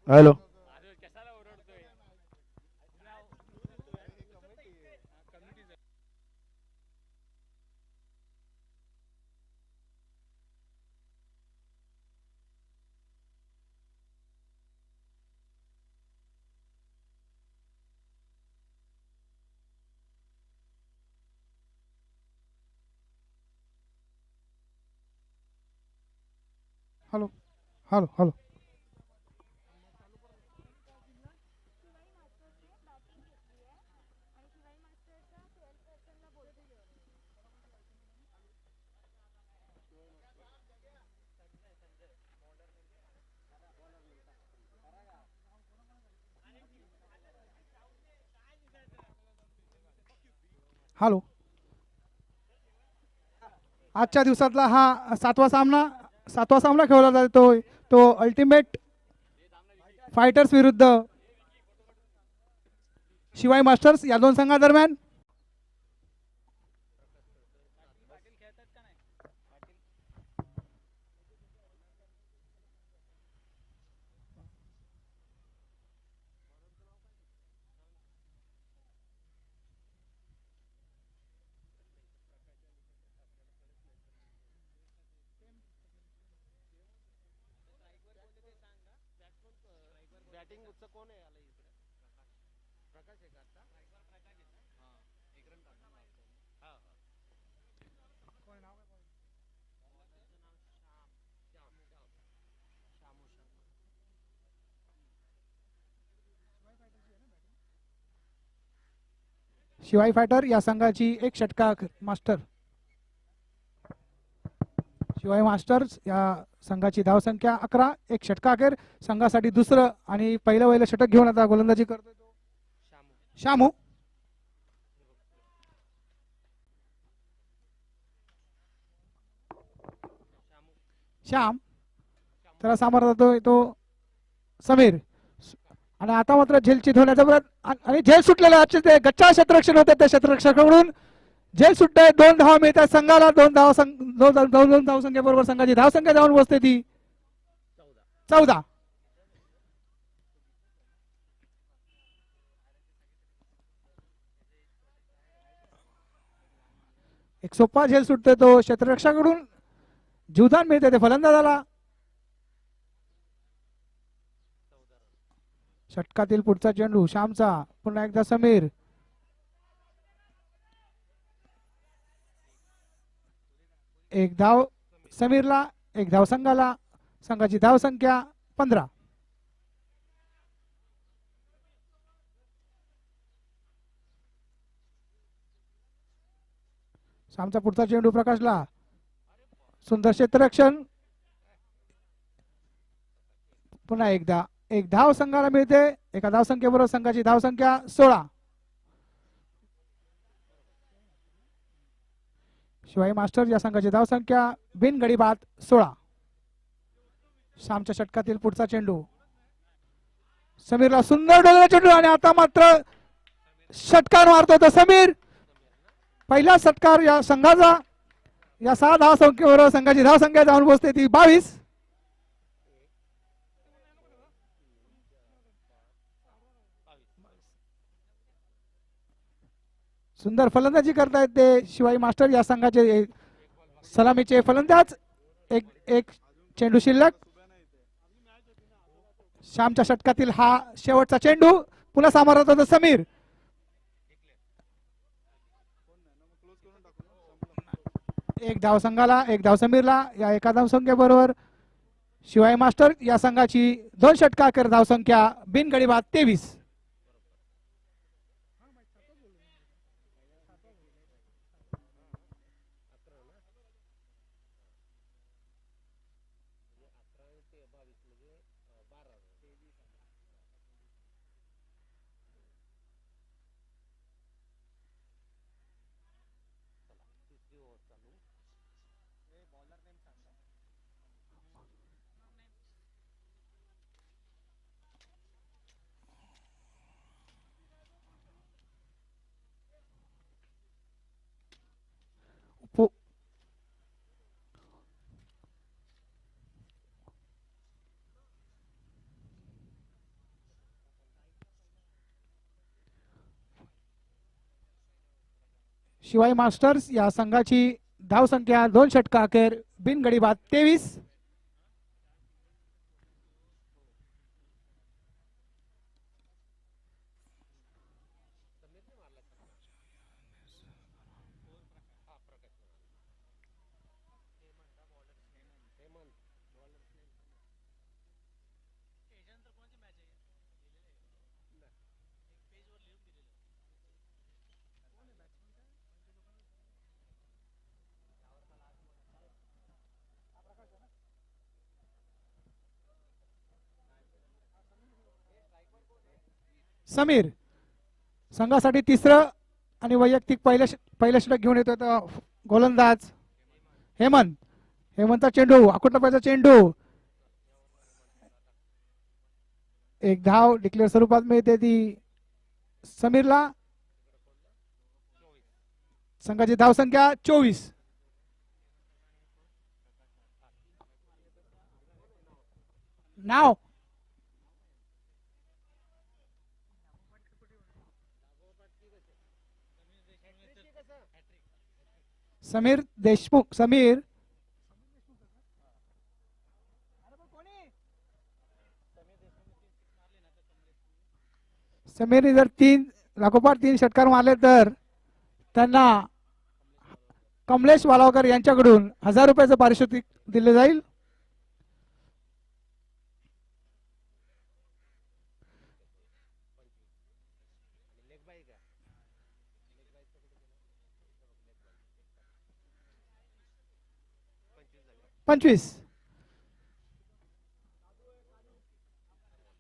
Hello. Hello hello hello. Hello. आजच्या दिवसातला हा सातवा सामना खेळला जातोय. तो अल्टिमेट फायटर्स विरुद्ध शिवाय मास्टर्स या दोन संघादरम्यान. शिवाय फायटर या संघाची एक षटकार मास्टर. शिवाय मास्टर्स या संघाची धावसंख्या 11. एक षटकाखेर संघासाठी दुसरं आणि पहिलं षटक घेऊन आता गोलंदाजी करतोय तो शामू. श्याम त्याला सामोरा जातोय तो समीर. आणि आता मात्र झेलची धोण्याचा आणि झेल सुटलेला ते गच्चा क्षेत्ररक्षण होते त्या क्षेत्ररक्षकाकडून झेल सुटते. 2 धावा मिळतात संघाला. 2 धावसंख्येबरोबर संघाची धावसंख्या जाऊन बसते ती 14. एक सोपा झेल सुटतोय तो क्षेत्ररक्षकाकडून. जीवदान मिळते ते फलंदाजाला. षटकातील पुढचा चेंडू श्यामचा. पुन्हा एकदा समीर. एक धाव समीरला. एक धाव संघाला. संघाची धावसंख्या 15. श्यामचा पुढचा चेंडू प्रकाशला. सुंदर क्षेत्ररक्षण. पुन्हा एकदा एक धाव संघाला मिळते. एका धावसंख्येबरोबर संघाची धावसंख्या 16. शिवाय मास्टर या संघाची धावसंख्या बिनगडी बाद 16. श्यामच्या षटकातील पुढचा चेंडू समीरला. सुंदर डोलला चेंडू आणि आता मात्र षटकार मारतो तो समीर. पहिला षटकार या संघाचा. या 6 धावसंख्येबरोबर संघाची धावसंख्या जाऊन पोहोचते ती 22. सुंदर फलंदाजी करतायत ते शिवाई मास्टर या संघाचे सलामीचे फलंदाज. एक चेंडू शिल्लक. श्यामच्या षटकातील हा शेवटचा चेंडू. पुन्हा सामोरा होता समीर. एक धाव संघाला. एक धाव समीरला. या एका धावसंख्येबरोबर शिवाय मास्टर या संघाची 2 षटकाखेर धावसंख्या बिनगडी बाद 23. शिवाई मास्टर्स या संघाची धावसंख्या 2 षटका अखेर बिनगडी बाद 23. समीर संघासाठी तिसरं आणि वैयक्तिक पहिलं षटक घेऊन येतो गोलंदाज हेमंतचा चेंडू आकुटपाचा चेंडू एक धाव डिक्लेअर स्वरूपात मिळते ती समीरला. संघाची धावसंख्या 24. नाव समीर देशमुख. समीर समीरने जर 3 लागोपाठ 3 षटकार मारले तर त्यांना कमलेश वालावकर यांच्याकडून 1000 रुपयाचं पारितोषिक दिले जाईल. पंचवीस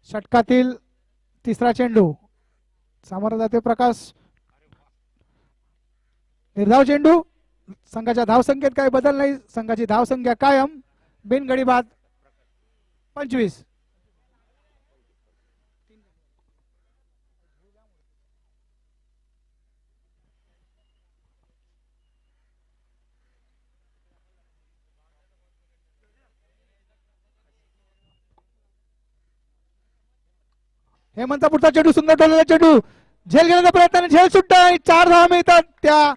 षटकातील तिसरा चेंडू सामोरा जाते प्रकाश. निर्धाव चेंडू. संघाच्या धावसंख्येत काही बदल नाही. संघाची धावसंख्या कायम. बिनगडी बाद 25. हेमंतचा पुढचा चेंडू सुंदर टोललेला चेंडू झेल घेण्याचा प्रयत्न झेल सुट्टा आणि 4 धावा मिळतात त्या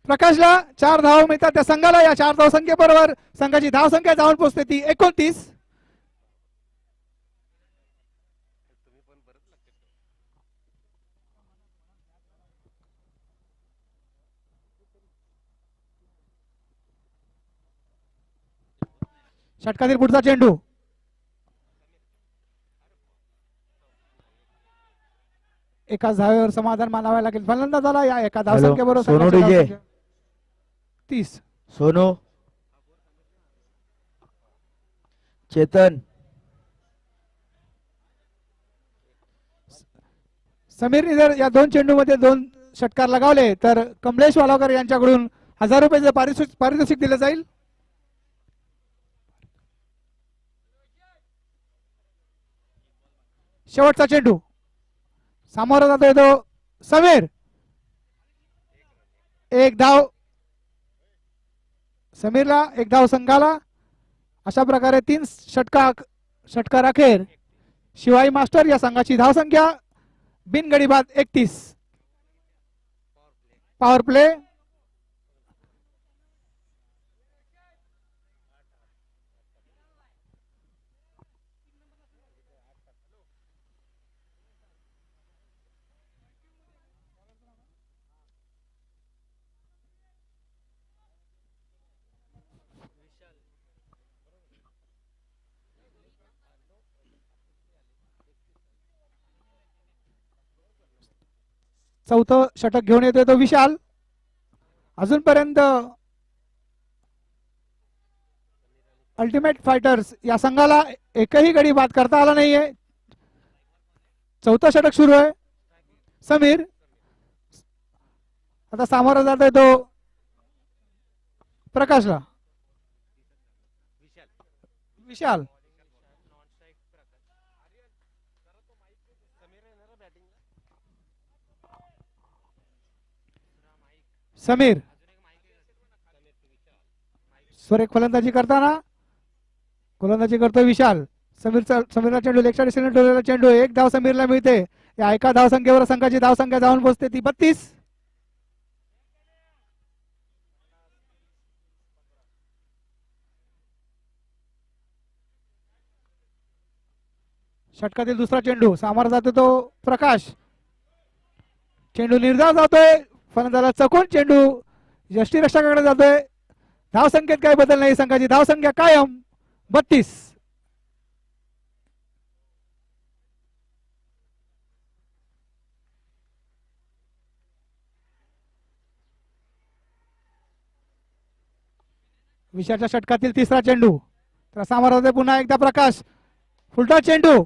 प्रकाशला. 4 धावा मिळतात त्या संघाला. या 4 धावसंख्येबरोबर संघाची धावसंख्या जाऊन पोहोचते ती 29. षटकातील पुढचा चेंडू एका धावेवर समाधान मानावे लागेल. फलंदाजाला या एका धावसंख्येबरोबर 30. सोनू चेतन समीरने जर या 2 चेंडूमध्ये 2 षटकार लगावले तर कमलेश वालावकर यांच्याकडून 1000 रुपयाचे पारितोषिक दिले जाईल. शेवटचा चेंडू सामोरा जातोय तो समीर. एक धाव समीरला, एक धाव संघाला. अशा प्रकारे 3 षटकार अखेर शिवाई मास्टर या संघाची धावसंख्या बिनगडी बाद 31. पॉवर प्ले चौथं षटक घेऊन येतोय तो विशाल. अजूनपर्यंत अल्टिमेट फायटर्स या संघाला एकही गडी बाद करता आला नाहीये. चौथं षटक सुरू आहे. समीर आता सामोरा जातोय तो प्रकाशला. विशाल समीर स्वरेख फलंदाजी करताना गोलंदाजी करतोय विशाल. समीरला चेंडू लेग साइड ठेवलेला चेंडू. एक धाव समीरला मिळते. या एका धावसंख्येवर संघाची धावसंख्या जाऊन पोहोचते ती 32. षटकातील दुसरा चेंडू सामोरा जातो तो प्रकाश. चेंडू निर्धाव जातोय, फलंदाजाला चकून चेंडू यष्टीरक्षकाकडे जातोय. धाव संख्येत काही बदल नाही, संघाची धाव संख्या कायम 32. विशालच्या षटकातील तिसरा चेंडू, तर सामोरा होते पुन्हा एकदा प्रकाश. फुलटा चेंडू,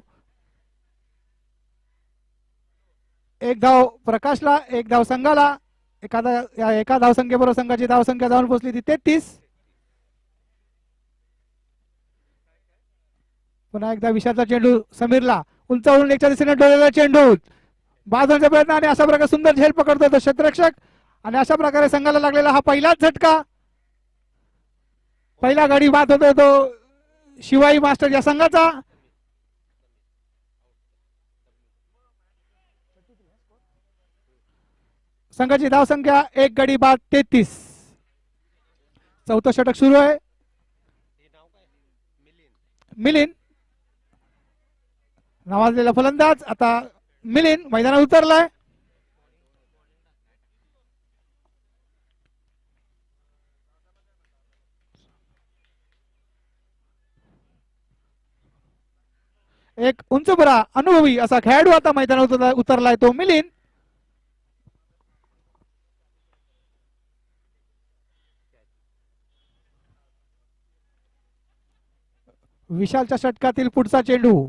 एक धाव प्रकाशला, एक धाव संघाला. एका धावसंख्येबरोबर संघाची धावसंख्या जाऊन पोहोचली ती 33. पुन्हा एकदा विशालचा चेंडू समीरला, उंचावरून एकच्या दिशेने डोळलेला चेंडू, बाद होण्याचा प्रयत्न आणि अशा प्रकारे सुंदर झेल पकडतो तो क्षेत्ररक्षक. आणि अशा प्रकारे संघाला लागलेला हा पहिलाच झटका, पहिला गडी बाद होतो तो शिवाई मास्टर या संघाचा. संघाची धावसंख्या एक गडी बाद 33. चौथं षटक सुरू आहे. मिलिंद नावाजलेला फलंदाज आता मिलिंद मैदानात उतरलाय. एक उंचपुरा अनुभवी असा खेळाडू आता मैदानात उतरलाय तो मिलिंद. विशालच्या षटकातील पुढचा चेंडू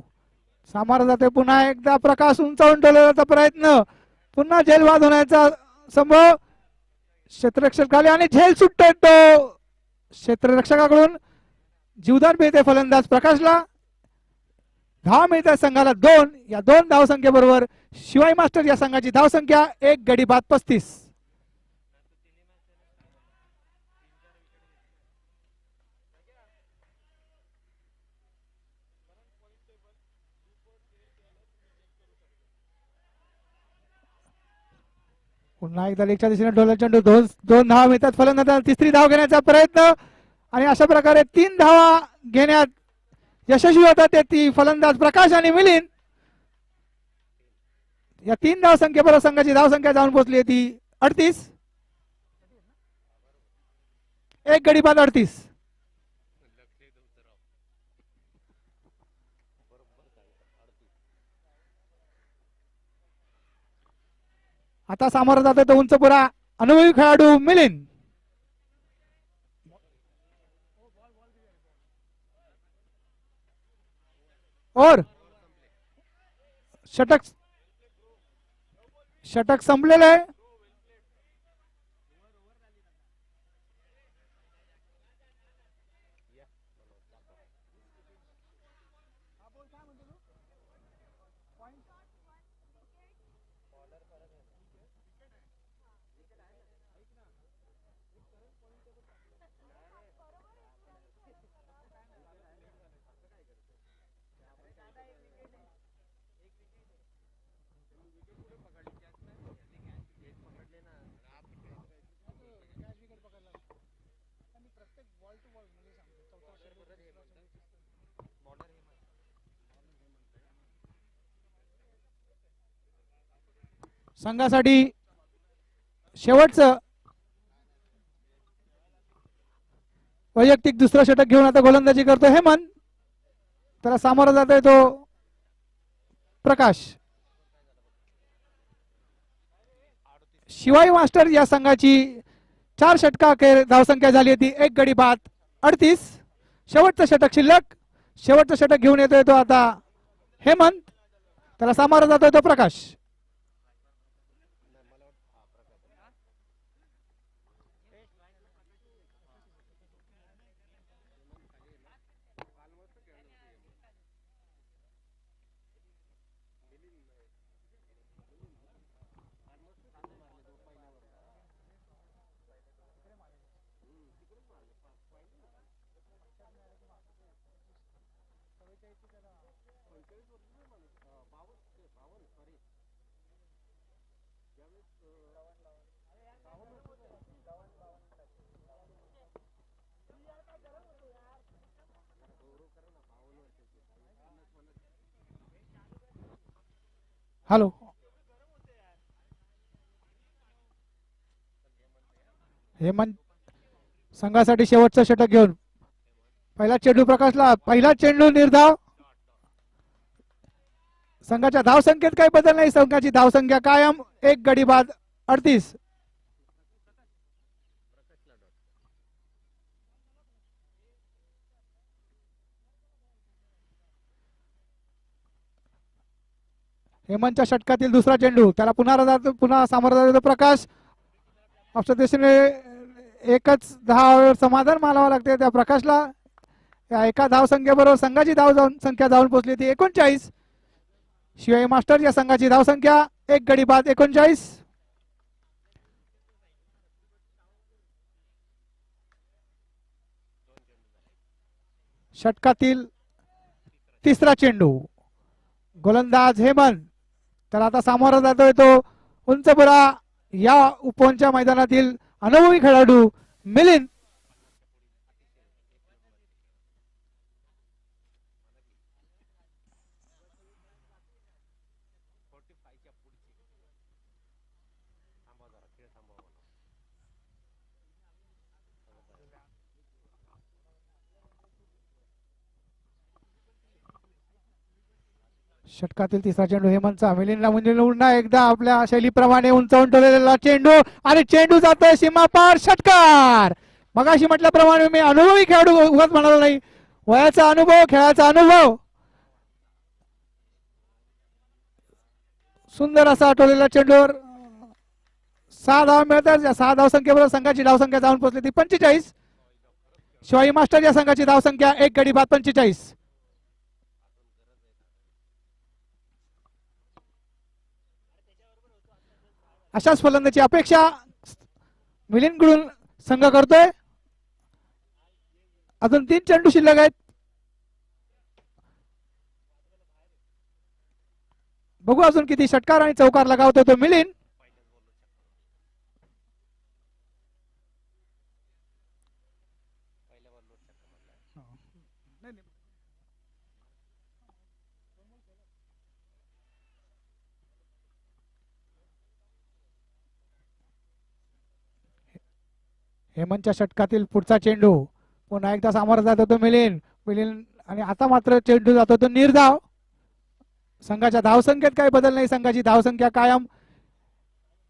सामोरा जाते पुन्हा एकदा प्रकाश, उंचावून डोलवण्याचा प्रयत्न, पुन्हा झेल बाद होण्याचा संभव. क्षेत्ररक्षक खाली आणि झेल सुटतोय तो क्षेत्ररक्षकाकडून. जीवदान मिळते फलंदाज प्रकाशला. धाव मिळते संघाला 2. या 2 धावसंख्येबरोबर शिवाई मास्टर या संघाची धावसंख्या एक गडी बाद 35. पुन्हा एकदा लेगच्या दिशेने डोला चेंडू, दोन धावा मिळतात फलंदाजाला. तिसरी धाव घेण्याचा प्रयत्न आणि अशा प्रकारे 3 धावा घेण्यात यशस्वी होतात ते ती फलंदाज प्रकाश आणि मिलिंद. या 3 धाव संख्येबरोबर संघाची धावसंख्या जाऊन पोहोचली ती 38. एक गडी बाद 38. आता सामोरा जातोय तो उंचपुरा अनुभवी खेळाडू मिलिंद. और षटक संपलेलं आहे. संघासाठी शेवटचं वैयक्तिक दुसरं षटक घेऊन आता गोलंदाजी करतो हेमंत. त्याला सामोरा जातोय तो प्रकाश. शिवाई मास्टर या संघाची 4 षटका अखेर धावसंख्या झाली होती एक गडी बाद 38. शेवटचं षटक शिल्लक. शेवटचं षटक घेऊन येतोय तो आता हेमंत. त्याला सामोरा जातोय तो प्रकाश. हॅलो. हेमंत संघासाठी शेवटचं षटक घेऊन पहिला चेंडू प्रकाशला, पहिला चेंडू निर्धाव. संघाच्या धावसंख्येत काही बदल नाही, संघाची धावसंख्या कायम, एक गडी बाद 38. हेमंतच्या षटकातील दुसरा चेंडू, त्याला पुन्हा सामोरा जातो प्रकाश. ऑप्शन दिशेने एकच धाव समाधान मानावं लागते त्या प्रकाशला. या एका धावसंख्येबरोबर संघाची संख्या जाऊन पोहोचली ती 39. शिवाई मास्टर या संघाची धावसंख्या, एक गडी बाद 39. षटकातील तिसरा चेंडू, गोलंदाज हेमंत, तर आता सामोरा जातोय तो उंचपुरा या उपवनच्या मैदानातील अनुभवी खेळाडू मिलिंद. षटकातील तिसरा चेंडू हेमंतचा, मिलिंदला म्हणजे पुन्हा एकदा आपल्या शैलीप्रमाणे उंचावून ठेवलेला चेंडू, आणि चेंडू जातोय सीमापार. षटकार. मगाशी म्हटल्याप्रमाणे मी अनुभवी खेळाडू उगाच म्हणालो नाही, वयाचा अनुभव, खेळाचा अनुभव. सुंदर असा आठवलेला चेंडूवर 6 धाव मिळतात. 6 धावसंख्येबरोबर संघाची धावसंख्या जाऊन पोहोचली ती 45. शिवाई मास्टर या संघाची धावसंख्या, एक गडी बाद 45. अशाच फलंदाची अपेक्षा मिलिंदकडून संघ करतोय. अजून 3 चेंडू शिल्लक आहेत. बघू अजून किती षटकार आणि चौकार लगावतो तो मिलिंद. हेमंतच्या षटकातील पुढचा चेंडू, पुन्हा एकदा सामोरा जात होतो मिलिंद, आणि आता मात्र चेंडू जात होतो निर्धाव. संघाच्या धावसंख्येत काही बदल नाही, संघाची धावसंख्या कायम,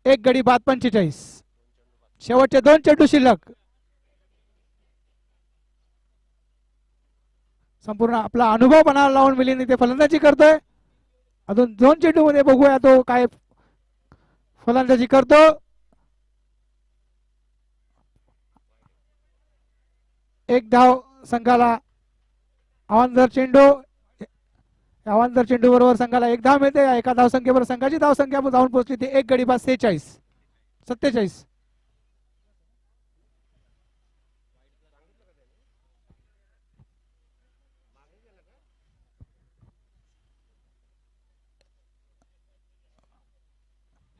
एक गडी बाद 45. शेवटचे 2 चेंडू शिल्लक. संपूर्ण आपला अनुभव पणाला लावून मिलिंद इथे फलंदाजी करतोय. अजून 2 चेंडू मध्ये बघूया तो काय फलंदाजी करतो. एक धाव संघाला, आवांजर चेंडू बरोबर संघाला एक धाव मिळते. एका धावसंख्येबरोबर संघाची धावसंख्या जाऊन पोहोचली ती एक गडी बाद 47.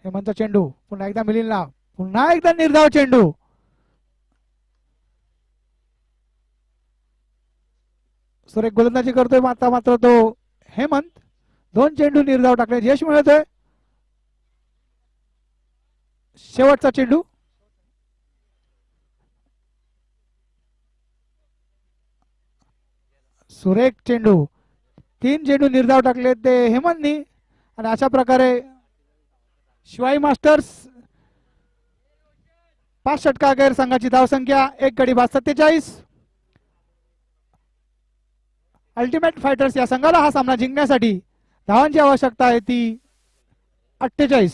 हेमंतचा चेंडू, पुन्हा एकदा मिलिंदला, पुन्हा एकदा निर्धाव चेंडू. सुरेख गोलंदाजी करतोय मात्र तो हेमंत. 2 चेंडू निर्धाव टाकण्याचे यश मिळतोय. शेवटचा चेंडू, सुरेख चेंडू. 3 चेंडू निर्धाव टाकले ते हेमंतनी, आणि अशा प्रकारे शिवाई मास्टर्स 5 षटकाखेर संघाची धावसंख्या, एक गडी बाद 47. अल्टिमेट फायटर्स या संघाला हा सामना जिंकण्यासाठी धावांची आवश्यकता आहे ती 48.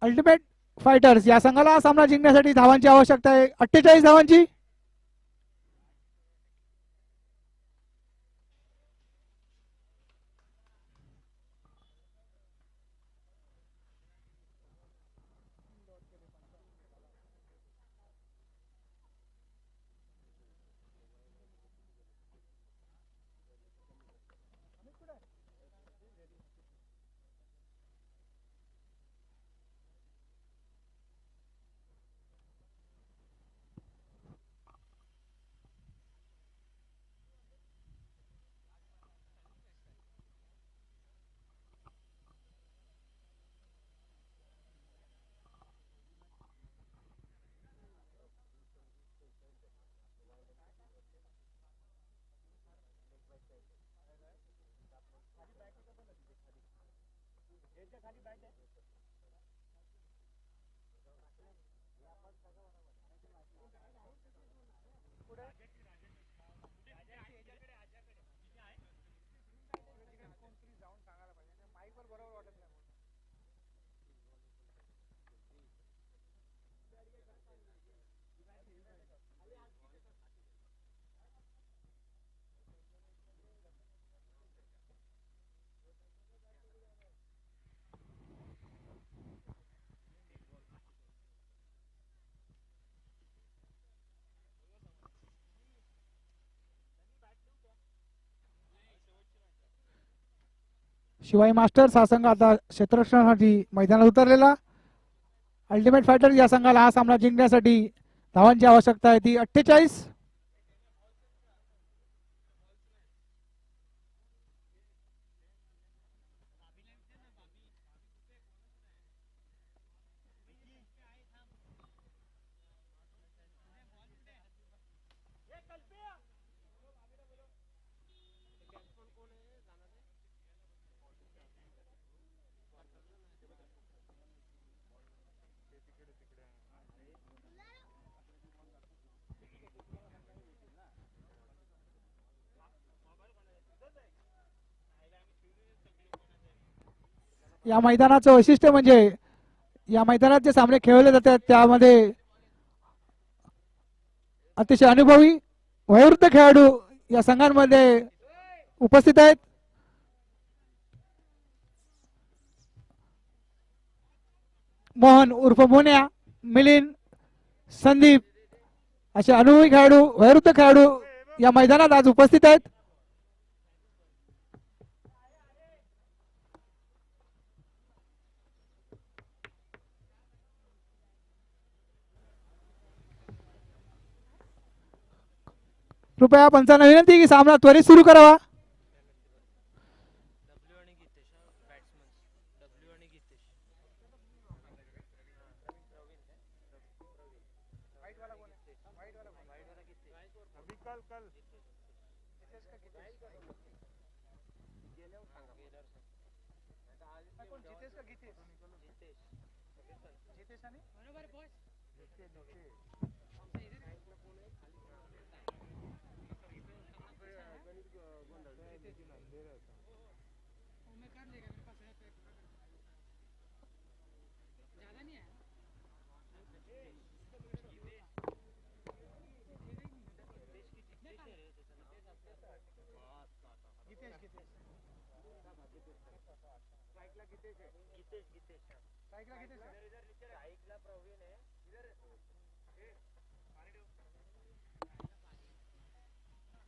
अल्टिमेट फायटर्स या संघाला हा सामना जिंकण्यासाठी धावांची आवश्यकता आहे 48 धावांची. शिवाई मास्टर्स हा संघ आता क्षेत्ररक्षणासाठी मैदानात उतरलेला. अल्टिमेट फायटर या संघाला हा सामना जिंकण्यासाठी धावांची आवश्यकता आहे ती 48. या मैदानाचं वैशिष्ट्य म्हणजे या मैदानात जे सामने खेळले जातात त्यामध्ये अतिशय अनुभवी वयोवृद्ध खेळाडू या संघांमध्ये उपस्थित आहेत. मोहन उर्फ मोन्या, मिलिंद, संदीप असे अनुभवी खेळाडू वयोवृद्ध खेळाडू या मैदानात आज उपस्थित आहेत. कृपया पंचांना विनंती की सामना त्वरित सुरू करावा.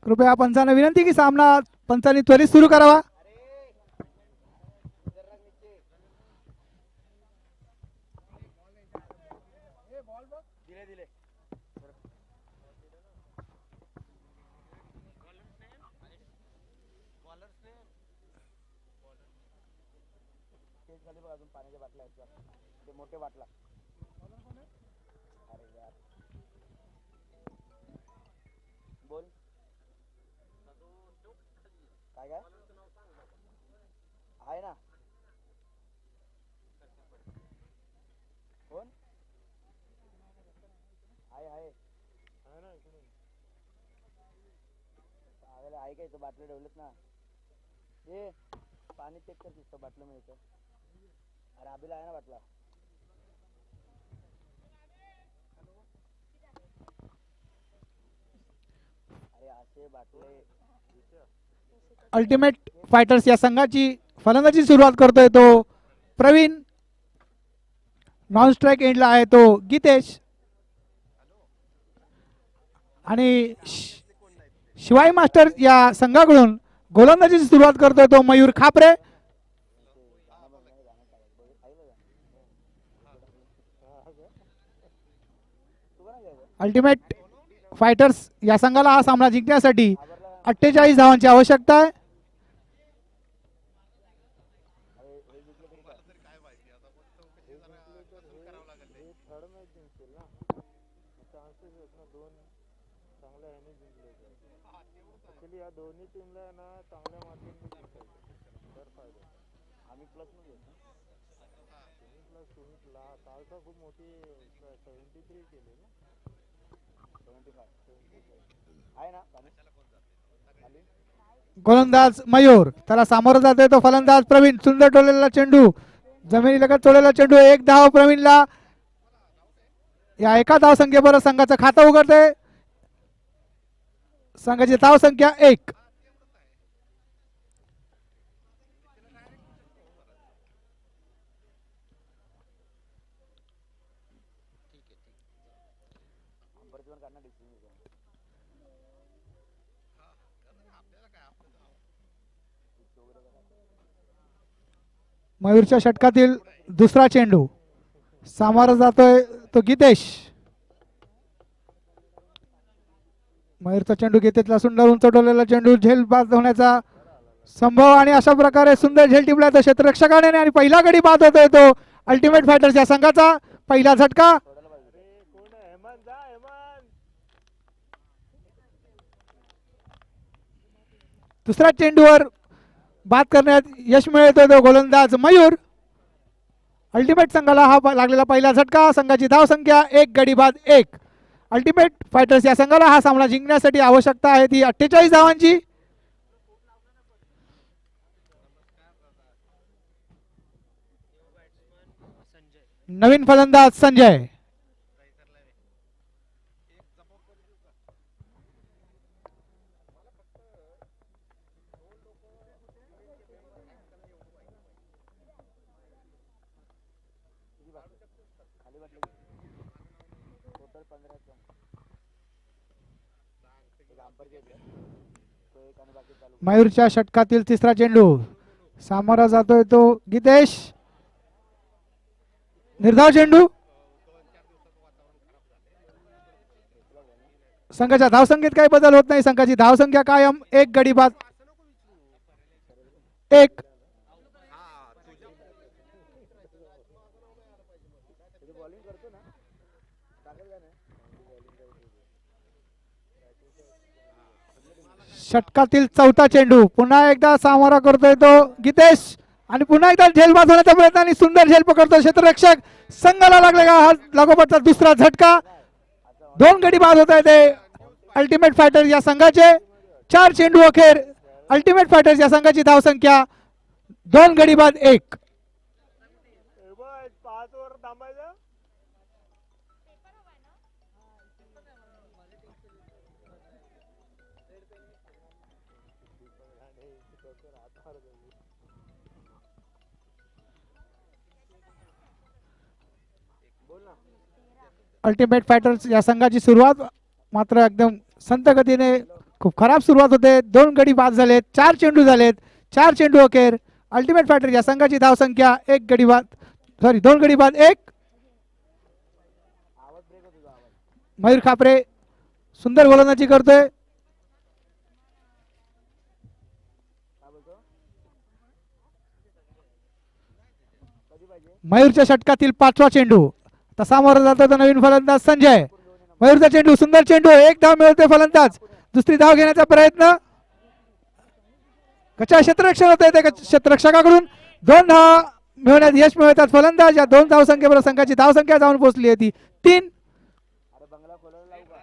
कृपया पंचांना विनंती की सामना पंचांनी त्वरित सुरू करावा. मोठे बाटला बोल काय काय आहे ना कोण आहे आहे का इथं बाटल्या ठेवलेत ना. ए पाणी चेक कर तिथं बाटलं मिळतं. अरे आबीला आहे ना बाटला. अरे असे बाटले. अल्टिमेट फायटर्स या संघाची फलंदाजी सुरुवात करतोय तो प्रवीण. नॉन स्ट्राईक एंडला आहे तो गीतेश आणि शिवाई मास्टर या संघाकडून गोलंदाजीची सुरुवात करतोय तो मयूर खापरे. अल्टिमेट फायटर्स या संघाला हा सामना जिंकण्यासाठी 48 धावांची आवश्यकता आहे. दोन्ही टीमला ना चांगल्या मार्किंग आम्ही प्लस मध्ये प्लस तुम्ही कालचा खूप मोठी 73 केले ना. आहे ना पाणी? खाली? गोलंदाज मयूर त्याला सामोरं जातोय तो फलंदाज प्रवीण. सुंदर टोलेला चेंडू जमिनीलगत टोलेला चेंडू. एक धाव प्रवीणला. या एका धाव संख्येबरोबर संघाचं खातं उघडते. संघाची धाव संख्या 1. अंबरजीवन काढणार डिसिजन. मयूरच्या षटकातील दुसरा चेंडू सामोरा जातोय तो गीतेश. मयूरचा चेंडू गीतेशला सुंदर उंच टोलेला चेंडू. झेल बाद होण्याचा संभव आणि अशा प्रकारे सुंदर झेल टिपला तो क्षेत्ररक्षकाने आणि पहिला गडी बाद होतोय तो अल्टिमेट फायटर्स या संघाचा. पहिला झटका. कोण आहे? हेमंत जा हेमंत. दुसऱ्या चेंडूवर बाद करण्यात यश मिळवतोय तो गोलंदाज मयूर. अल्टिमेट संघाला हा लागलेला पहिला झटका. संघाची धाव संख्या 1 गडी बाद 1. अल्टिमेट फायटर्स या संघाला हा सामना जिंकण्यासाठी आवश्यकता आहे ती 48 धावांची. नवीन फलंदाज संजय. खाली वाटलं टोटल 15 तो एक आणि बाकी चालू. मयूरच्या षटकातील तिसरा चेंडू सामोरा जातोय तो गीतेश. निर्धाव चेंडू. संघाच्या धावसंख्येत काही बदल होत नाही. संघाची धावसंख्या कायम 1 गडी बाद 1. बॉलिंग करतो ना टाकेल का नाही? षटकातील चौथा चेंडू पुन्हा एकदा सामोरा करतोय तो गीतेश आणि पुन्हा एकदा झेल बाद होण्याचा प्रयत्न आणि सुंदर झेल पकडतो क्षेत्ररक्षक. संघाला लागलेला हा लागोपाठचा दुसरा झटका. 2 गडी बाद होत आहे ते अल्टिमेट फायटर्स या संघाचे. 4 चेंडू अखेर अल्टिमेट फायटर्स या संघाची धावसंख्या 2 गडी बाद 1. हेमंत 5 ओव्हर थांबायचं. अल्टिमेट फायटर्स या संघाची सुरुवात मात्र एकदम संत गतीने खूप खराब सुरुवात होते. 2 गडी बाद झालेत. 4 चेंडू झालेत. 4 चेंडू अखेर अल्टिमेट फायटर्स या संघाची धावसंख्या 1 गडी बाद 2 गडी बाद 1. आवाज ब्रेक होतो तुझा आवाज. मयूर खापरे सुंदर गोलंदाजी करतोय. काय बोलतो? कधी पाहिजे? मयूरच्या षटकातील 5वा चेंडू आता सामोरा जातो तो नवीन फलंदाज संजय. मयूरचा चेंडू सुंदर चेंडू. 1 धाव मिळवते फलंदाज. दुसरी धाव घेण्याचा प्रयत्न कशा क्षेत्ररक्षण होत आहे त्या क्षेत्ररक्षकाकडून 2 धाव मिळवण्यात यश मिळवतात फलंदाज. या 2 धावसंख्येबरोबर संघाची धावसंख्या जाऊन पोहोचली आहे ती 3. अरे बंगला खोलायला लावू का?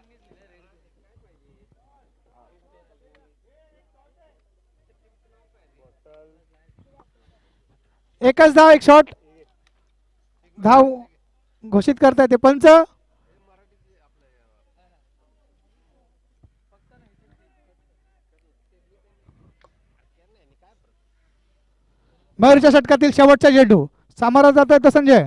एकच धाव 1 शॉट. धाव घोषित करताय ते पंच. मयूरच्या षटकातील शेवटचा चेंडू सामोरा जातोय तो संजय.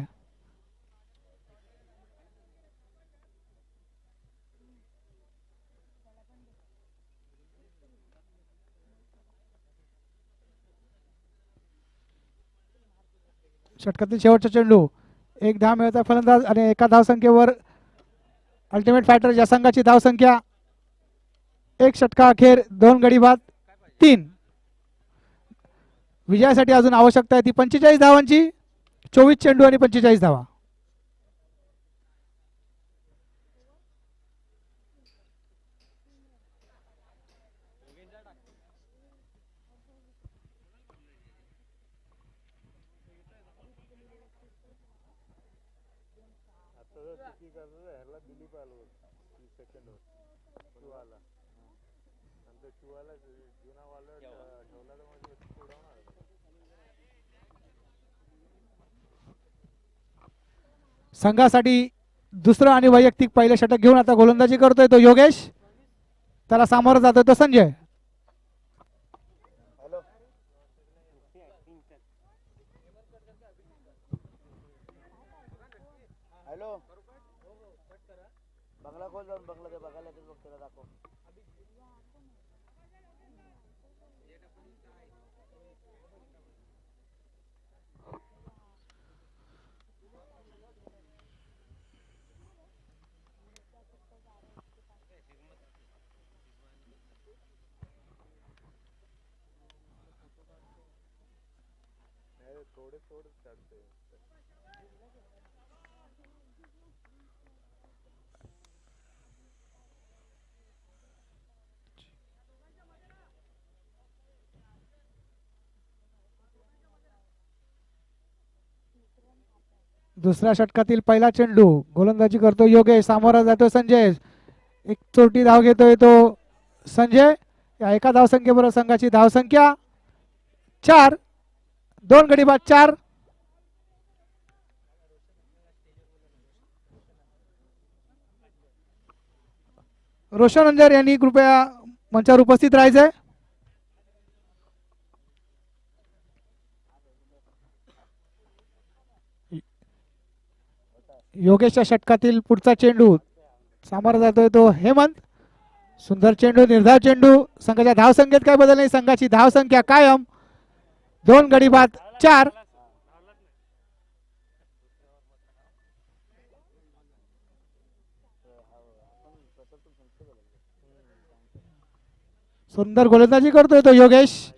षटकातील शेवटचा चेंडू. 1 धाव मिळवता फलंदाज आणि एका धावसंख्येवर अल्टिमेट फायटर या संघाची धावसंख्या 1 षटका अखेर 2 गडी बाद 3. विजयासाठी अजून आवश्यकता आहे ती 45 धावांची. 24 चेंडू आणि 45 धावा. आता जर चुकी करतो ह्याला दिली पाहिजे. सेकंड शिवाला आणि तो शिवाला जुनावाला ठेवला तर म्हणजे उडवणार संघासाठी दुसरं आणि वैयक्तिक पहिलं षटक घेऊन आता गोलंदाजी करतोय तो योगेश. त्याला सामोरा जातोय तो संजय. हॅलो हॅलो बंगला खोल जाऊन बंगला ते बघायला ते बघ त्याला दाखव. थोडे थोडे काढते दुसऱ्या षटकातील पहिला चेंडू गोलंदाजी करतो योगेश. सामोरा जातो संजय. एक चोटी धाव घेतोय तो संजय. या एका धावसंख्येबरोबर संघाची धावसंख्या 4. 2 गडी बाद 4. रोशन अंजर यांनी कृपया मंचावर उपस्थित राहायचंय. योगेशच्या षटकातील पुढचा चेंडू सामोरा जातोय तो हेमंत. सुंदर चेंडू, निर्धाव चेंडू. संघाच्या धावसंख्येत काय बदल नाही. संघाची धावसंख्या कायम 2 गडी बाद 4. सुंदर गोलंदाजी करतोय तो योगेश.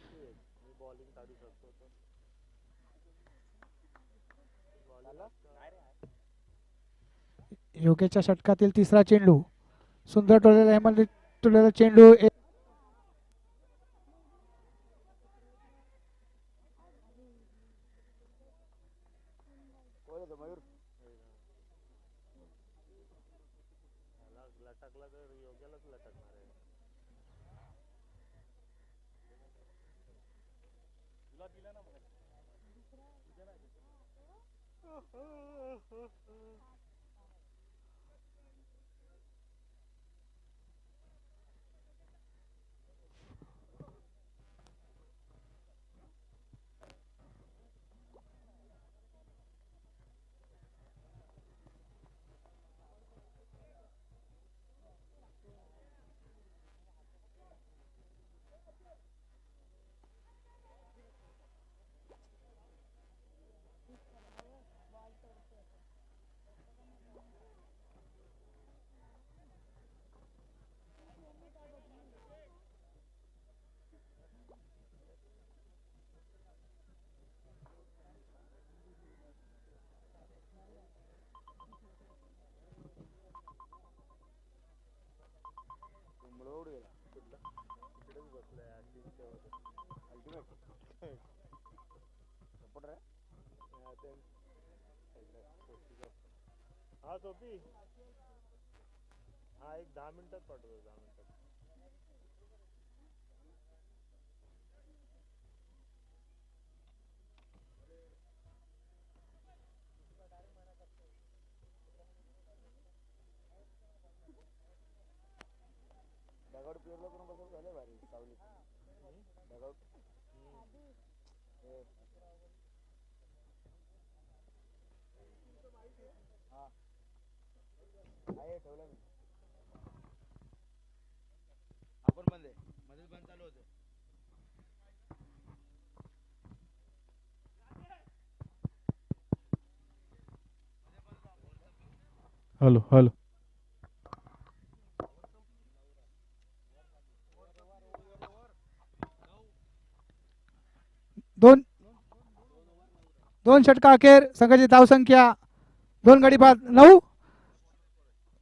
योगेशच्या षटकातील तिसरा चेंडू. सुंदर टोलेला हेमंत टोलेला चेंडू. मयूर लटकला तर योग्यालाच लटकणार आहे. हा सोपी हा एक 10 मिनिटात पाठवतो 10 मिनिटात. दगड पेरलं करून बसत झाले भारी सावली दगड. हा आहे ठेवलं मी. आपण बंद आहे मध्येच बंद चालू होतं. Hello hello. दोन षटका अखेर संघाची धावसंख्या 2 गडी बाद 9.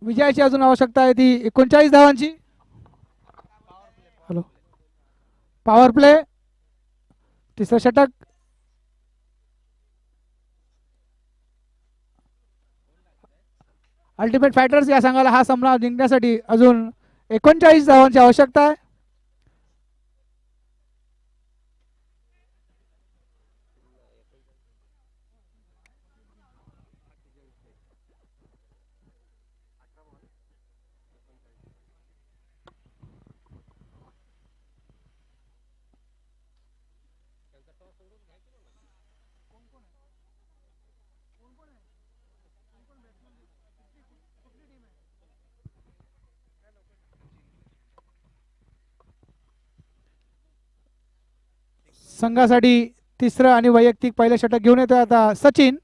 विजयाची अजून आवश्यकता आहे ती 39 धावांची. Hello power play. तिसरं षटक. अल्टिमेट फायटर्स या संघाला हा सामना जिंकण्यासाठी अजून 39 धावांची आवश्यकता आहे. संघासाठी तिसरं आणि वैयक्तिक पहिलं षटक घेऊन येतोय आता सचिन.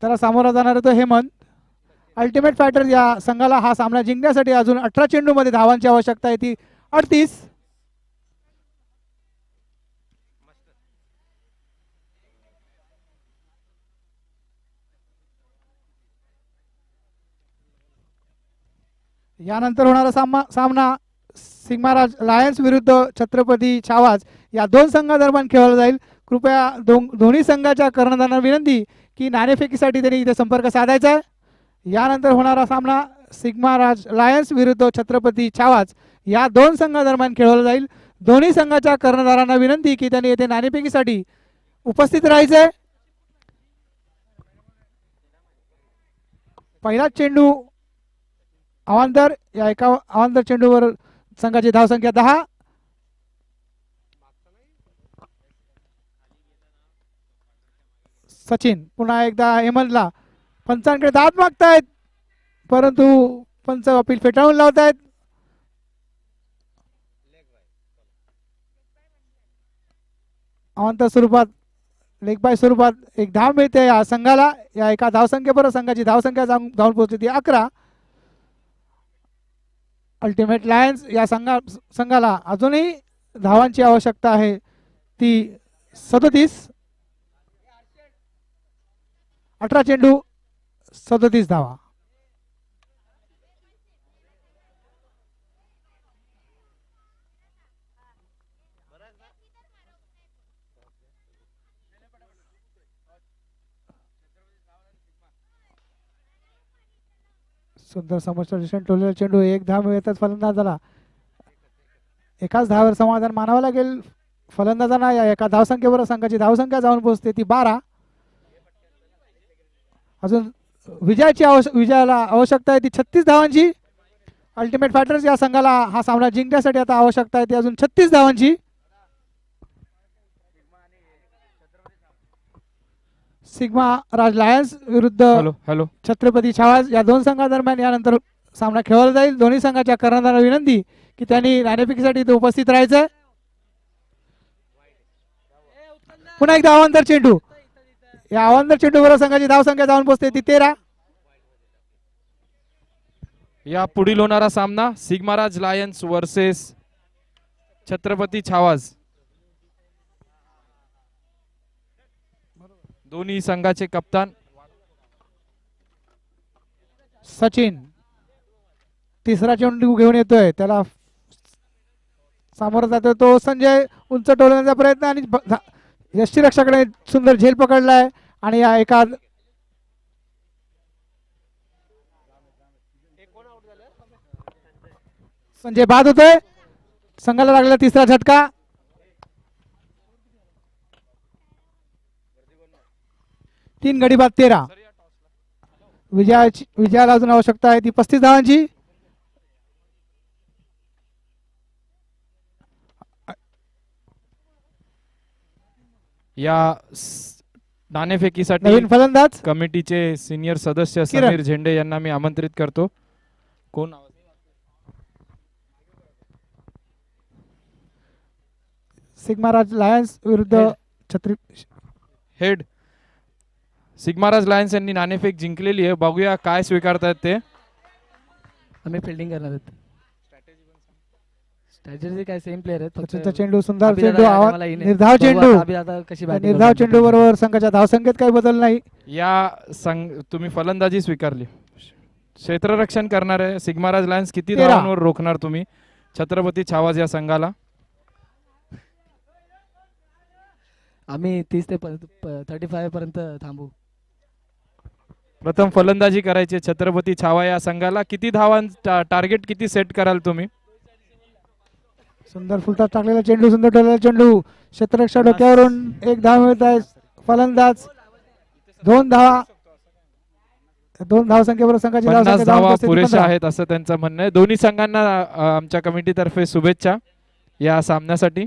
त्याला सामोरा जाणार तो हेमंत. अल्टिमेट फायटर या संघाला हा सामना जिंकण्यासाठी अजून 18 चेंडूमध्ये धावांची आवश्यकता आहे ती 38. यानंतर होणारा सामना सिग्माराज लायन्स विरुद्ध छत्रपती छावाज या दोन संघादरम्यान खेळला जाईल. कृपया दोन्ही संघाच्या कर्णधारांना विनंती की नाणेफेकीसाठी त्यांनी इथे संपर्क साधायचा आहे. यानंतर होणारा सामना सिग्माराज लायन्स विरुद्ध छत्रपती छावाज या दोन संघादरम्यान खेळवला जाईल. दोन्ही संघाच्या कर्णधारांना विनंती की त्यांनी येथे नाणेफेकीसाठी उपस्थित राहायचं आहे. पहिला चेंडू अवांतर, या एका अवांतर चेंडूवर संघाची धावसंख्या 10. सचिन पुन्हा एकदा हेमंतला पंचांकडे दाद मागतायत, परंतु पंच अपील फेटाळून लावतायत. अवांतर स्वरूपात लेग बाय स्वरूपात एक धाव मिळते या संघाला. या एका धावसंख्येवर संघाची धावसंख्या जाऊन पोहोचते ती 11. अल्टिमेट लायन्स या संघाला अजूनही धावांची आवश्यकता आहे ती 37. 18 चेंडू 37 धावा. सुंदर समोरच्या टोलेला चेंडू, एक धाव मिळतात फलंदाजाला. एकाच धावावर समाधान मानावं लागेल फलंदाजांना. या एका धावसंख्येवर संघाची धावसंख्या जाऊन पोहोचते ती 12. अजून विजयाला आवश्यकता आहे ती 36 धावांची. अल्टिमेट फायटर्स या संघाला हा सामना जिंकण्यासाठी आता आवश्यकता आहे ती अजून 36 धावांची. सिग्मा राज लायन्स विरुद्ध छत्रपती छावाज या दोन संघादरम्यान यानंतर सामना खेळवला जाईल. दोन्ही संघाच्या कर्णधारांना विनंती की त्यांनी नाणेफेकीसाठी इथे उपस्थित राहायचं. पुन्हा एकदा अवांतर चेंडू, या अवांतर चेंडूवर संघाची धावसंख्या जाऊन पोहोचते ती 13. या पुढील होणारा सामना सिग्माराज लायन्स वर्सेस छत्रपती छावाज. दोन्ही संघाचे कप्तान सचिन तिसरा चेंडू घेऊन येतोय, त्याला सामोरं जातोय तो संजय. उंच टोलण्याचा प्रयत्न आणि यष्टीरक्षकाने सुंदर झेल पकडलाय आणि या एका संजय बाद होतोय. संघाला लागलेला तिसरा झटका. तीन गडी बाद 13. विजयाला अजून आवश्यकता आहे ती 35 धावांची. या नाणेफेकीसाठी नवीन फलंदाज कमिटीचे सिनियर सदस्य समीर झेंडे यांना मी आमंत्रित करतो. कोण? सिग्माराज लायन्स विरुद्ध हेड सिग्माराज लायन्स यांनी नाणेफेक जिंकलेली आहे. बघूया काय स्वीकारतायत ते. आम्ही फिल्डिंग करणार आहोत. स्ट्रॅटेजी काय सेम प्लेयर आहेत. फक्त चेंडू सुंदर चेंडू निर्धाव चेंडू. निर्धाव चेंडू बरोबर संघाच्या धावसंख्येत काही बदल नाही. तुम्ही फलंदाजी स्वीकारली. क्षेत्ररक्षण करणारे सिग्माराज लायन्स किती धावांवर रोखणार तुम्ही छत्रपती छावाज या संघाला? आम्ही 30 ते 35 पर्यंत थांबू. प्रथम फलंदाजी करायची छत्रपती छावा या संघाला. किती धावांचा टार्गेट किती सेट कराल तुम्ही? सुंदर फुलटा टाकलेला चेंडू, सुंदर ठेवलेला चेंडू, क्षेत्ररक्षक डोक्यावरून एक धाव मिळत आहे. फलंदाज 2 धावा, 2 धावसंख्येबरोबर संघाची 50 धावसंख्या धावा धावांपैकी पुरेशा 15. आहेत असं त्यांचं म्हणणं आहे. दोन्ही संघांना आमच्या कमिटीतर्फे शुभेच्छा या सामन्यासाठी.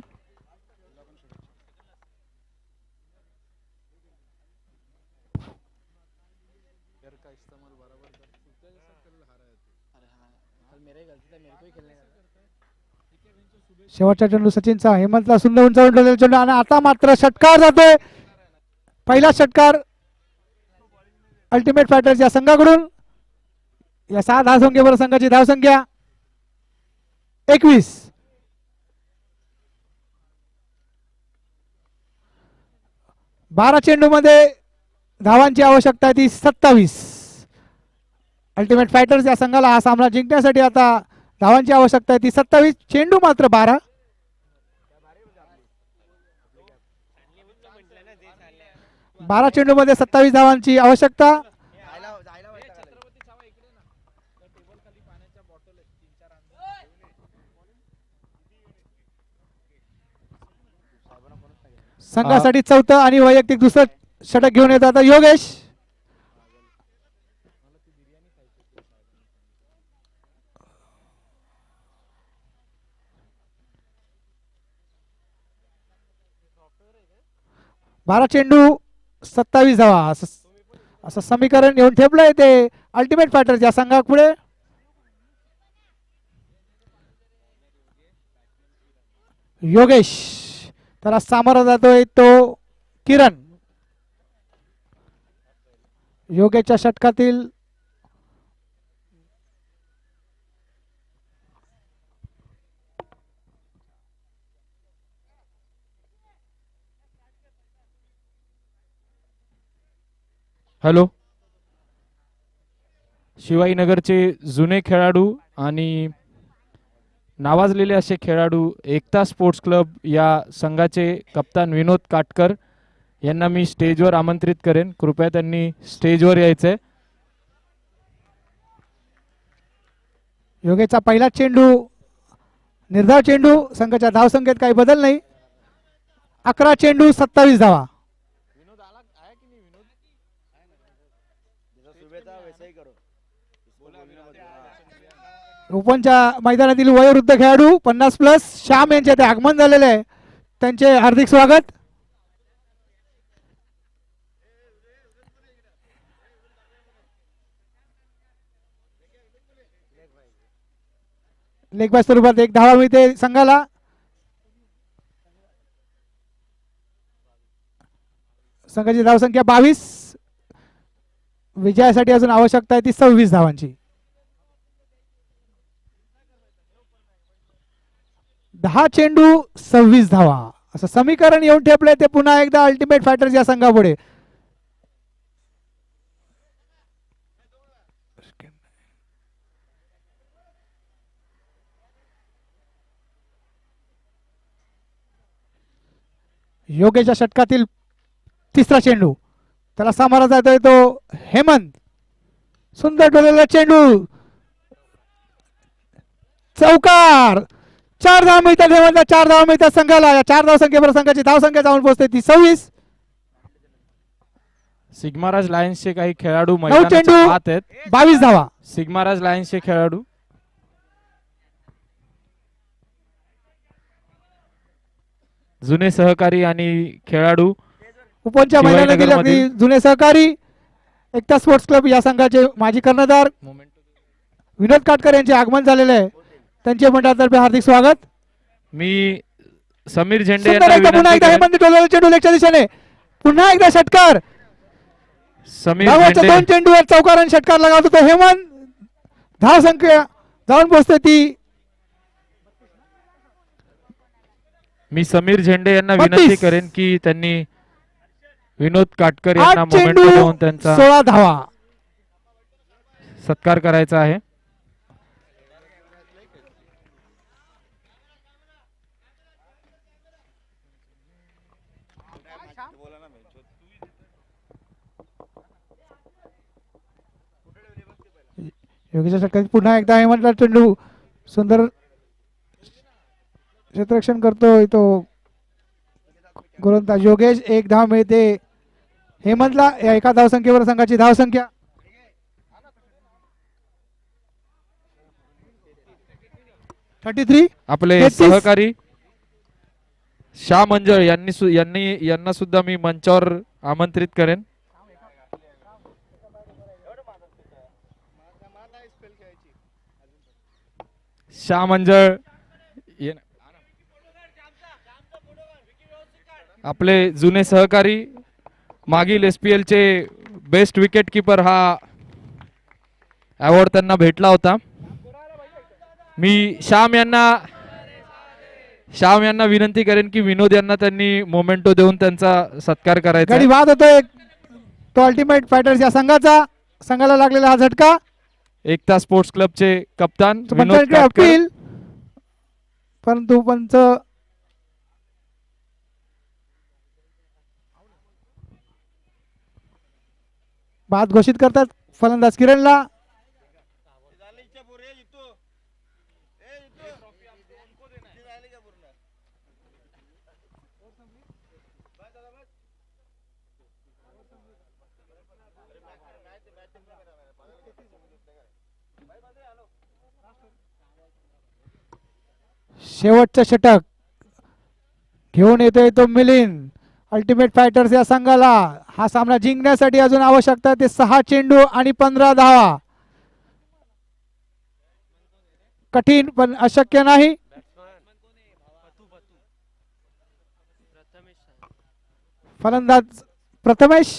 शेवटचा चेंडू सचिनचा, हेमंतला सुंदर उंचावून ठेवलेला चेंडू आणि आता मात्र षटकार जातोय. पहिला षटकार अल्टिमेट फायटर्स या संघाकडून. या 6 धावसंख्येबरोबर संघाची धावसंख्या 21. बारा चेंडू मध्ये धावांची आवश्यकता आहे ती 27. अल्टिमेट फायटर्स या संघाला हा सामना जिंकण्यासाठी आता धावांची आवश्यकता आहे ती 27. चेंडू मात्र 12. 12 चेंडू मध्ये 27 धावांची आवश्यकता. संघासाठी चौथं आणि वैयक्तिक दुसरं षटक घेऊन येतो आता योगेश. बारा चेंडू 27 धावा असं समीकरण येऊन ठेपलंय ते अल्टिमेट फायटर्स या संघापुढे. योगेश त्याला सामोरा जातोय तो किरण. योगेशच्या षटकातील हॅलो, शिवाजीनगरचे जुने खेळाडू आणि नावाजलेले असे खेळाडू एकता स्पोर्ट्स क्लब या संघाचे कप्तान विनोद काटकर यांना मी स्टेजवर आमंत्रित करेन. कृपया त्यांनी स्टेजवर यायचंय. योगेशचा पहिला चेंडू निर्धाव चेंडू. संघाच्या धावसंख्येत काही बदल नाही. 11 चेंडू 27 धावा. ओपनच्या मैदानातील वयोवृद्ध खेळाडू 50+ श्याम यांचे ते आगमन झालेले आहे. त्यांचे हार्दिक स्वागत. लेग बाय स्वरूपात एक धावा मिळते संघाला. संघाची धावसंख्या 22. विजयासाठी अजून आवश्यकता आहे ती 26 धावांची. 10 चेंडू 26 धावा असं समीकरण येऊन ठेपलंय ते पुन्हा एकदा अल्टिमेट फायटर्स या संघापुढे. योगेशच्या षटकातील तिसरा चेंडू. त्याला सामोरा जातोय तो हेमंत. सुंदर डोलेला चेंडू, चौकार. 4 धावा मिळतात हेमंतला. 4 धावा मिळतात संघाला. या 4 धावसंख्येवर संघाची धावसंख्या जाऊन पोहोचते ती 26. सिग्माराज लायन्सचे काही खेळाडू 9 मैदानाच्या चेंडू आत आहेत. 22 धावा. सिग्माराज लायन्सचे खेळाडू जुने सहकारी आणि खेळाडू उपनच्या मैदानातील शिवाजीनगरमधील अगदी जुने सहकारी एकता स्पोर्ट्स क्लब या संघाचे माजी कर्णधार विनोद काटकर यांचे आगमन झालेले आहे. त्यांचे मंडळातर्फे हार्दिक स्वागत. मी समीर झेंडे सुंदर यांना एकदा पुन्हा विनंती एकदा करेन. हेमंत डोलेला चेंडू लेगच्या दिशेने. पुन्हा एकदा षटकार. समीर धावाच्या झेंडे 2 चेंडूवर चौकार आणि षटकार लगावत होतो हेमंत. धाव संख्या जाऊन पोहोचते ती मी समीर झेंडे यांना 32. विनंती करेन की त्यांनी विनोद काटकर 8 यांना मोमेंट चेंडू देऊन त्यांचा 16 धावा. सत्कार करायचा आहे. योगेशच्या षटकात पुन्हा एकदा हेमंतला चेंडू, सुंदर क्षेत्ररक्षण करतोय तो गोलंदाज योगेश. एक धाव मिळते हेमंतला. या एका धावसंख्येवर संघाची धावसंख्या 33. आपले 33. सहकारी श्याम मंजळ यांना सुद्धा मी मंचावर आमंत्रित करेन. श्याम मंजळ आपले जुने सहकारी, मागील SPL चे बेस्ट विकेट कीपर हा अवॉर्ड त्यांना भेटला होता. मी श्याम यांना विनंती करेन की विनोद यांना त्यांनी मोमेंटो देऊन त्यांचा सत्कार करायचा गडी आहे. बाद होतोय तो अल्टिमेट फायटर्स या संघाला लागलेला हा झटका. एकता स्पोर्ट्स क्लबचे कप्तान विनोद पंचांकडे काटकर. अपील, परंतु पंच बाद घोषित करतात फलंदाज किरणला. शेवटचं षटक घेऊन येतोय तो मिलिंद. अल्टिमेट फायटर्स या संघाला हा सामना जिंकण्यासाठी अजून आवश्यकता ते 6 चेंडू आणि 15 धावा. कठीण पण अशक्य नाही. फलंदाज प्रथमेश.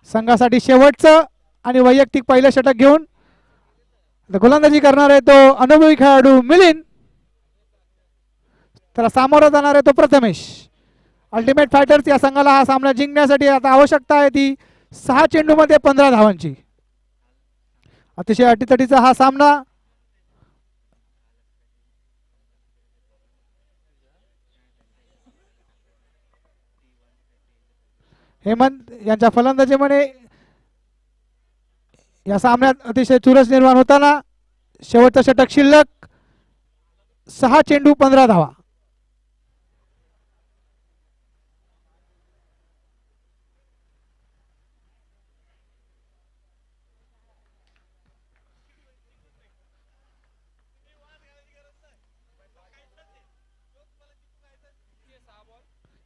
संघासाठी शेवटचं आणि वैयक्तिक पहिलं षटक घेऊन गोलंदाजी करणार आहे तो अनुभवी खेळाडू मिलिंद. त्याला सामोरं जाणार आहे तो प्रथमेश. अल्टिमेट फायटर्स या संघाला हा सामना जिंकण्यासाठी आता आवश्यकता आहे ती 6 चेंडूमध्ये 15 धावांची. अतिशय अटीतटीचा हा सामना. हेमंत यांच्या फलंदाजीमुळे या सामन्यात अतिशय चुरस निर्माण होताना शेवटचं षटक शिल्लक. 6 चेंडू 15 धावा.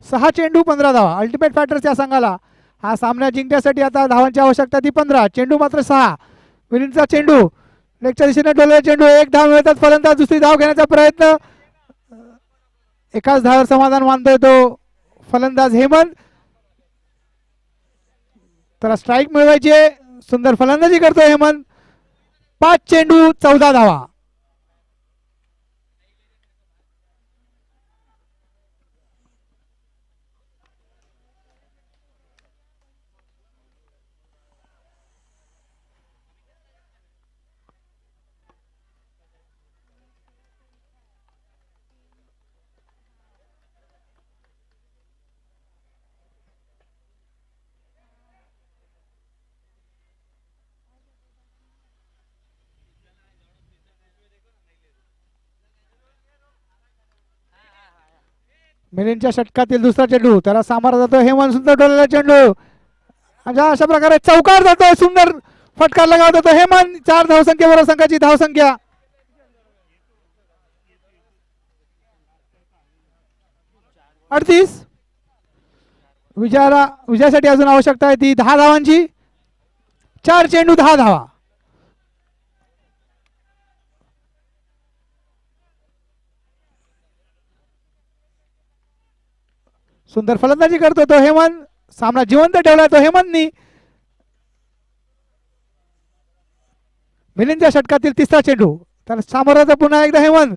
सहा चेंडू 15 धावा. अल्टिमेट फायटर्स या संघाला हा सामना जिंकण्यासाठी आता धावांची आवश्यकता ती 15. चेंडू मात्र 6. विनिंगचा चेंडू लेगच्या दिशेने डोललेला चेंडू. एक धाव मिळतात. फलंदाज दुसरी धाव घेण्याचा प्रयत्न. एकाच धावावर समाधान मानतोय तो फलंदाज हेमंत. त्याला स्ट्राईक मिळवायची आहे. सुंदर फलंदाजी करतोय हेमंत. 5 चेंडू 14 धावा. मिलिंदच्या षटकातील दुसरा चेंडू त्याला सामोरा जातो हेमंत. सुंदर डोलेला चेंडू. अशा प्रकारे चौकार जातो. सुंदर फटकार लगावत होतो हेमंत. 4 धावसंख्येवर संघाची धावसंख्या 38. विजयासाठी अजून आवश्यकता आहे ती 10 धावांची. 4 चेंडू 10 धावा. सुंदर फलंदाजी करतो तो हेमंत. सामना जिवंत ठेवला तो हेमंतनी. मिलिंदच्या षटकातील तिसरा चेंडू त्याला सामोरा पुन्हा एकदा हेमंत.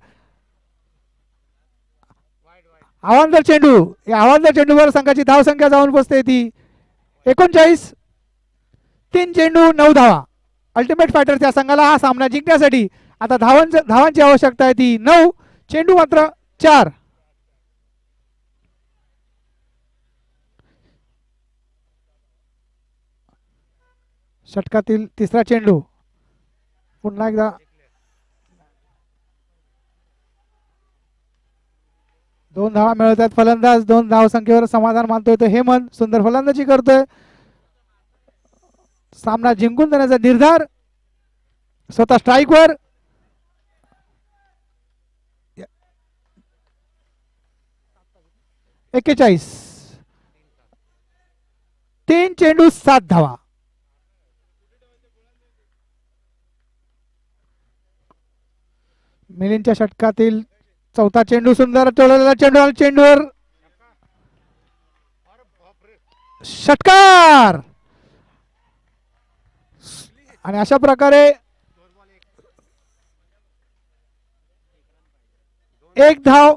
आवांतर चेंडू. या आवांतर चेंडूवर संघाची धावसंख्या जाऊन पोहोचते ती 39. 3 चेंडू 9 धावा. अल्टिमेट फायटर्स या संघाला हा सामना जिंकण्यासाठी आता धावांची आवश्यकता आहे ती 9. चेंडू मात्र 4. षटकातील तिसरा चेंडू. पुन्हा एकदा दोन धावा मिळवतात फलंदाज. 2 धाव संख्येवर समाधान मानतोय तो हेमंत. सुंदर फलंदाजी करतोय. सामना जिंकून देण्याचा निर्धार. स्वतः स्ट्राईकवर. 41. 3 चेंडू 7 धावा. मिलिंदच्या षटकातील चौथा चेंडू. सुंदर टोळलेला चेंडू आणि चेंडूवर षटकार. आणि अशा प्रकारे एक धाव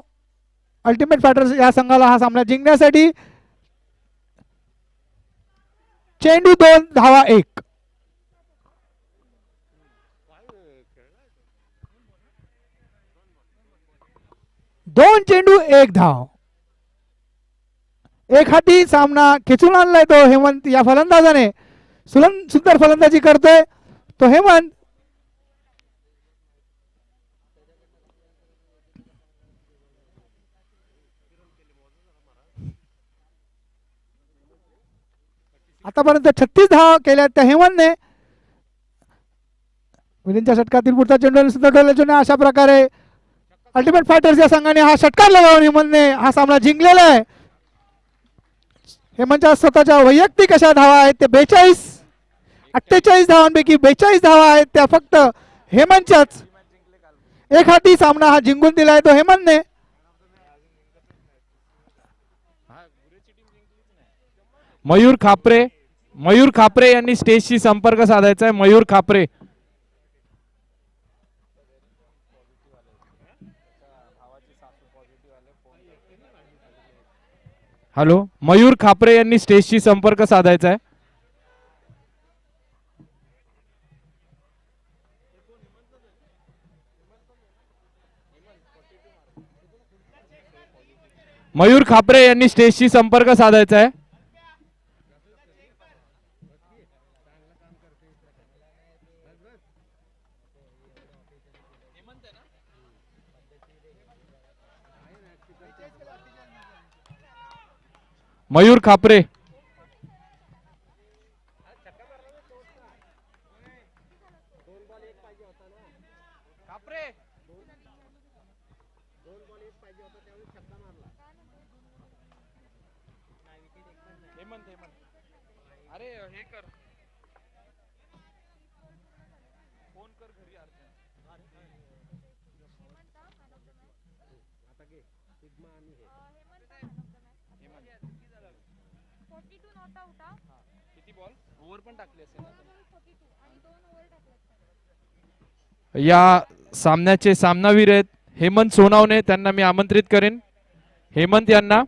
अल्टिमेट फायटर्स या संघाला हा सामना जिंकण्यासाठी. चेंडू 2 धावा 1. 2 चेंडू 1 धाव. एक हाती सामना खेचून आणलाय तो हेमंत या फलंदाजाने. सुंदर फलंदाजी करतोय तो हेमंत. आतापर्यंत 36 धावा केल्या त्या हेमंतने. मिलिंदच्या षटकातील पुढचा चेंडू सुद्धा ठेवला चेंडू. अशा प्रकारे अल्टिमेट फायटर्स या संघाने हा षटकार लगावून हेमंतने हा सामना जिंकलेला आहे. हेमंतच्या स्वतःच्या वैयक्तिक अशा धावा आहेत ते 42. 48 धावांपैकी 42 धावा आहेत त्या फक्त हेमंतच्याच. एक हाती सामना हा जिंकून दिलाय तो हेमंतने. मयूर खापरे. मयूर खापरे यांनी स्टेजशी संपर्क साधायचा आहे. मयूर खापरे. हॅलो. मयूर खापरे यांनी स्टेजशी संपर्क साधायचा आहे. मयूर खापरे यांनी स्टेजशी संपर्क साधायचा आहे. मयूर खापरे. अरे हे कर फोन कर घरी किती बॉल ओव्हर पण टाकले असेल या सामन्याचे सामनावीर आहेत हेमंत सोनावणे. त्यांना मी आमंत्रित करेन. हेमंत यांना.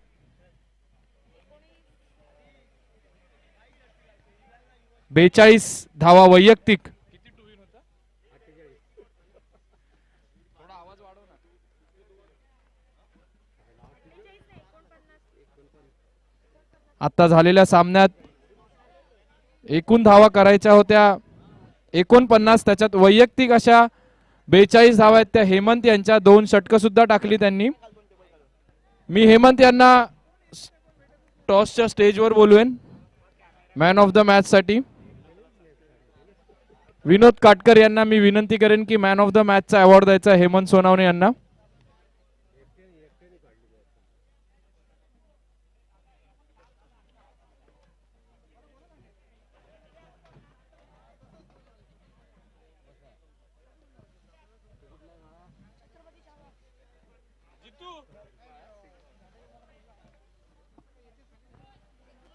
बेचाळीस धावा वैयक्तिक. आता झालेल्या सामन्यात एकूण धावा करायच्या होत्या 49. त्याच्यात वैयक्तिक अशा 42 धावा आहेत त्या हेमंत यांच्या. 2 षटकं सुद्धा टाकली त्यांनी. मी हेमंत यांना टॉसच्या स्टेजवर बोलवेन मॅन ऑफ द मॅच साठी. विनोद काटकर यांना मी विनंती करेन की मॅन ऑफ द मॅचचा अवॉर्ड द्यायचा हेमंत सोनावणे यांना.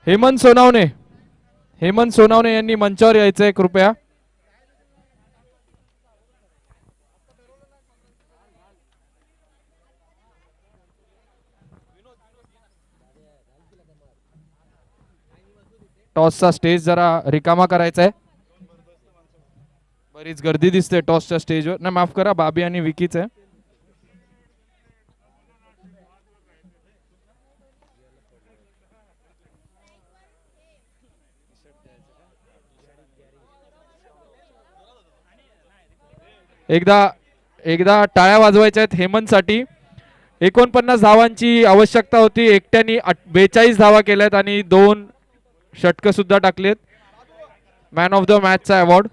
हेमंत सोनावणे. हेमंत सोनावणे यांनी मंचावर यायचंय कृपया. टॉसचा स्टेज जरा रिकामा करायचा आहे. बरीच गर्दी दिसते टॉसच्या स्टेजवर. ना माफ करा बाबी आणि विकीच आहे. एकदा एकदा टाळ्या वाजवायच्या आहेत हेमंतसाठी. 49 धावांची आवश्यकता होती, एकट्याने 42 धावा केल्यात आणि 2 षटकं सुद्धा टाकलेत. मॅन ऑफ द मॅचचा अवॉर्ड